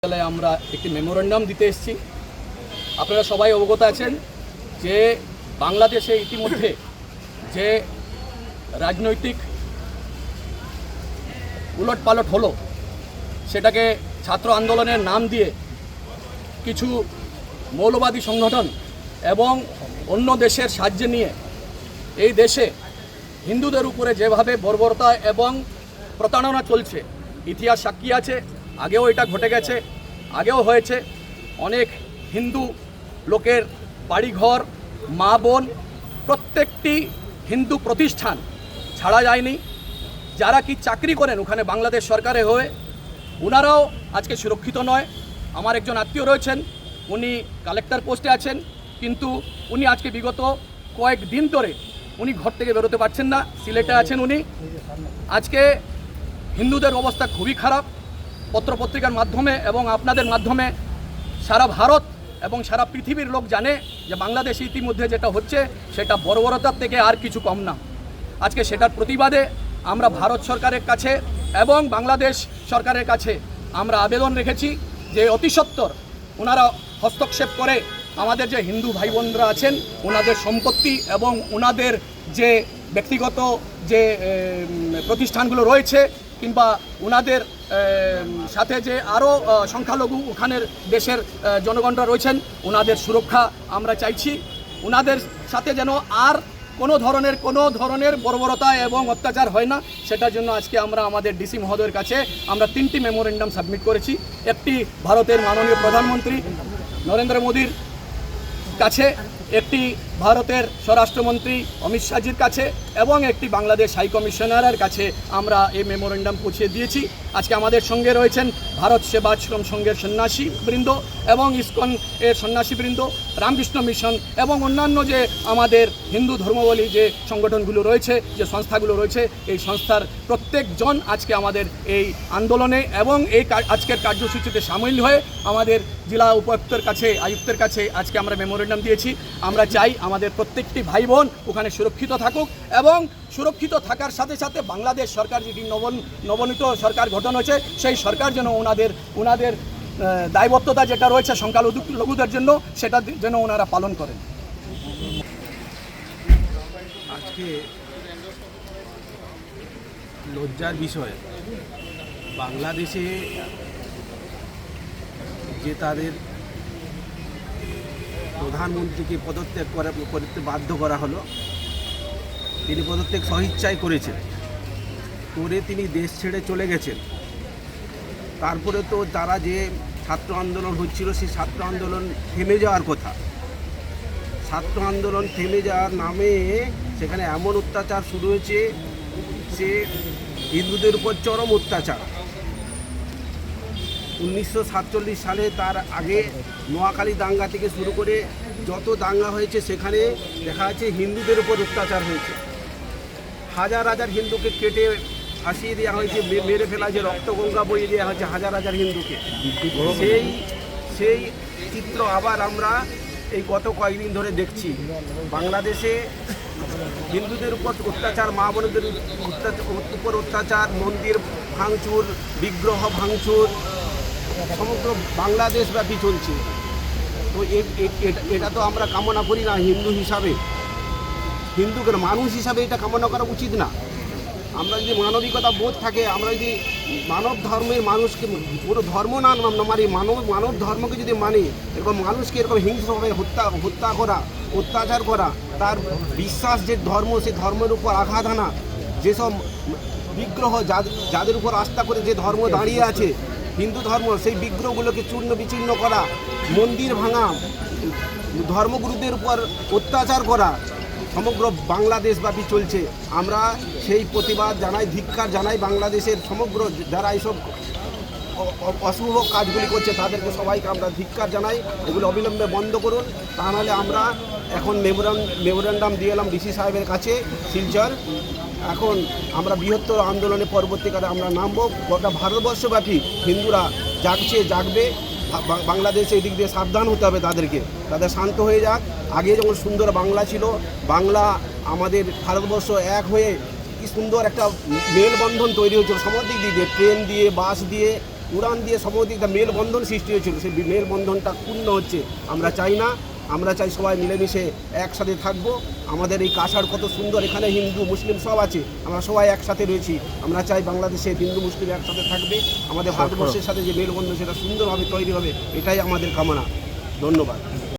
আমরা একটি মেমোরেন্ডাম দিতে এসেছি। আপনারা সবাই অবগত আছেন যে বাংলাদেশে ইতিমধ্যে যে রাজনৈতিক উলটপালট হলো, সেটাকে ছাত্র আন্দোলনের নাম দিয়ে কিছু মৌলবাদী সংগঠন এবং অন্য দেশের সাহায্য নিয়ে এই দেশে হিন্দুদের উপরে যেভাবে বর্বরতা এবং প্রতারণা চলছে, ইতিহাস সাক্ষী আছে। আগেও এটা ঘটে গেছে, আগেও হয়েছে। অনেক হিন্দু লোকের বাড়িঘর, মা বোন, প্রত্যেকটি হিন্দু প্রতিষ্ঠান ছাড়া যায়নি। যারা কি চাকরি করেন ওখানে বাংলাদেশ সরকারে হয়ে, ওনারাও আজকে সুরক্ষিত নয়। আমার একজন আত্মীয় রয়েছেন, উনি কালেক্টর পোস্টে আছেন, কিন্তু উনি আজকে বিগত কয়েকদিন ধরে উনি ঘর থেকে বেরোতে পারছেন না, সিলেটে আছেন উনি। আজকে হিন্দুদের অবস্থা খুবই খারাপ। পত্রপত্রিকার মাধ্যমে এবং আপনাদের মাধ্যমে সারা ভারত এবং সারা পৃথিবীর লোক জানে যে বাংলাদেশে ইতিমধ্যে যেটা হচ্ছে সেটা বর্বরতার থেকে আর কিছু কম না। আজকে সেটার প্রতিবাদে আমরা ভারত সরকারের কাছে এবং বাংলাদেশ সরকারের কাছে আমরা আবেদন রেখেছি যে অতি সত্বর ওনারা হস্তক্ষেপ করে আমাদের যে হিন্দু ভাই বোনরা আছেন ওনাদের সম্পত্তি এবং ওনাদের যে ব্যক্তিগত যে প্রতিষ্ঠানগুলো রয়েছে কিংবা ওনাদের সাথে যে আরও সংখ্যালঘু ওখানের দেশের জনগণরা রয়েছেন, ওনাদের সুরক্ষা আমরা চাইছি। ওনাদের সাথে যেন আর কোনো ধরনের বর্বরতা এবং অত্যাচার হয় না, সেটার জন্য আজকে আমরা আমাদের ডিসি মহোদয়ের কাছে আমরা 3টি মেমোরেন্ডাম সাবমিট করেছি। একটি ভারতের মাননীয় প্রধানমন্ত্রী নরেন্দ্র মোদীর কাছে, একটি ভারতের স্বরাষ্ট্রমন্ত্রী অমিত শাহজির কাছে এবং একটি বাংলাদেশ হাই কমিশনারের কাছে আমরা এই মেমোরেন্ডাম পৌঁছে দিয়েছি। আজকে আমাদের সঙ্গে রয়েছেন ভারত সেবাশ্রম সংঘের সন্ন্যাসী বৃন্দ এবং ইসকন এর সন্ন্যাসী বৃন্দ, রামকৃষ্ণ মিশন এবং অন্যান্য যে আমাদের হিন্দু ধর্মাবলী যে সংগঠনগুলো রয়েছে, যে সংস্থাগুলো রয়েছে, এই সংস্থার প্রত্যেকজন আজকে আমাদের এই আন্দোলনে এবং এই আজকের কার্যসূচিতে সামিল হয়ে আমাদের জেলা উপায়ুক্তের কাছে, আয়ুক্তের কাছে আজকে আমরা মেমোরেন্ডাম দিয়েছি। আমরা চাই আমাদের প্রত্যেকটি ভাই বোন ওখানে সুরক্ষিত থাকুক এবং সুরক্ষিত থাকার সাথে সাথে বাংলাদেশ সরকার যেটি নবনীত সরকার গঠন হয়েছে সেই সরকার যেন ওনাদের দায়বদ্ধতা যেটা রয়েছে সংখ্যালঘুদের জন্য সেটা যেন ওনারা পালন করেন। আজকে লজ্জার বিষয়, বাংলাদেশে যে তাদের প্রধানমন্ত্রীকে পদত্যাগ করতে বাধ্য করা হলো। তিনি পদত্যাগ স্বইচ্ছায় করেছেন, করে তিনি দেশ ছেড়ে চলে গেছেন। তারপরে তো তারা যে ছাত্র আন্দোলন হচ্ছিল সেই ছাত্র আন্দোলন থেমে যাওয়ার কথা। ছাত্র আন্দোলন থেমে যাওয়ার নামে সেখানে এমন অত্যাচার শুরু হয়েছে, সে হিন্দুদের উপর চরম অত্যাচার। 1947 সালে, তার আগে নোয়াখালী দাঙ্গা থেকে শুরু করে যত দাঙ্গা হয়েছে সেখানে দেখা যাচ্ছে হিন্দুদের উপর অত্যাচার হয়েছে। হাজার হাজার হিন্দুকে কেটে ফাঁসিয়ে দেওয়া হয়েছে, মেরে ফেলা হয়েছে, রক্তগঙ্গা বইয়ে দেওয়া হয়েছে হাজার হাজার হিন্দুকে। সেই চিত্র আবার আমরা এই গত কয়েকদিন ধরে দেখছি। বাংলাদেশে হিন্দুদের উপর অত্যাচার, মা বোনদের উপর অত্যাচার, মন্দির ভাঙচুর, বিগ্রহ ভাঙচুর সমগ্র বাংলাদেশব্যাপী চলছে। তো এটা তো আমরা কামনা করি না হিন্দু হিসাবে, হিন্দুকে মানুষ হিসাবে এটা কামনা করা উচিত না। আমরা যদি মানবিকতা বোধ থাকে, আমরা যদি মানব ধর্মের মানুষকে, পুরো ধর্ম না মানি, মানব ধর্মকে যদি মানি, এরকম মানুষকে এরকম হিংস্রভাবে হত্যা করা, অত্যাচার করা, তার বিশ্বাস যে ধর্ম, সেই ধর্মের উপর আঘাত আনা, যেসব বিগ্রহ যাদের উপর আস্থা করে যে ধর্ম দাঁড়িয়ে আছে হিন্দু ধর্ম, সেই বিগ্রহগুলোকে চূর্ণ বিচূর্ণ করা, মন্দির ভাঙা, ধর্মগুরুদের উপর অত্যাচার করা সমগ্র বাংলাদেশব্যাপী চলছে। আমরা সেই প্রতিবাদ জানাই, ধিক্কার জানাই। বাংলাদেশের সমগ্র যারা এইসব অশুভ কাজগুলি করছে তাদেরকে সবাইকে আমরা ধিক্কার জানাই। এগুলো অবিলম্বে বন্ধ করুন, তা নাহলে আমরা এখন মেমোরেন্ডাম দিয়ে এলাম ডিসি সাহেবের কাছে শিলচর। এখন আমরা বৃহত্তর আন্দোলনে পরবর্তীকালে আমরা নামবো। গোটা ভারতবর্ষব্যাপী হিন্দুরা জাগবে। বাংলাদেশে এই দিক দিয়ে সাবধান হতে হবে তাদের শান্ত হয়ে যাক। আগে যেমন সুন্দর বাংলা ছিল, বাংলা আমাদের ভারতবর্ষ এক হয়ে কি সুন্দর একটা মেলবন্ধন তৈরি হয়েছিল সমস্ত দিক দিয়ে, ট্রেন দিয়ে, বাস দিয়ে, উড়ান দিয়ে সম্ভবত একটা মেলবন্ধন সৃষ্টি হয়েছিল, সেই মেলবন্ধনটা পূর্ণ হচ্ছে। আমরা চাই না, আমরা চাই সবাই মিলেমিশে একসাথে থাকবো। আমাদের এই কাছাড় কত সুন্দর, এখানে হিন্দু মুসলিম সব আছে, আমরা সবাই একসাথে রয়েছি। আমরা চাই বাংলাদেশে হিন্দু মুসলিম একসাথে থাকবে, আমাদের ভারতবর্ষের সাথে যে মেলবন্ধন সেটা সুন্দরভাবে তৈরি হবে, এটাই আমাদের কামনা। ধন্যবাদ।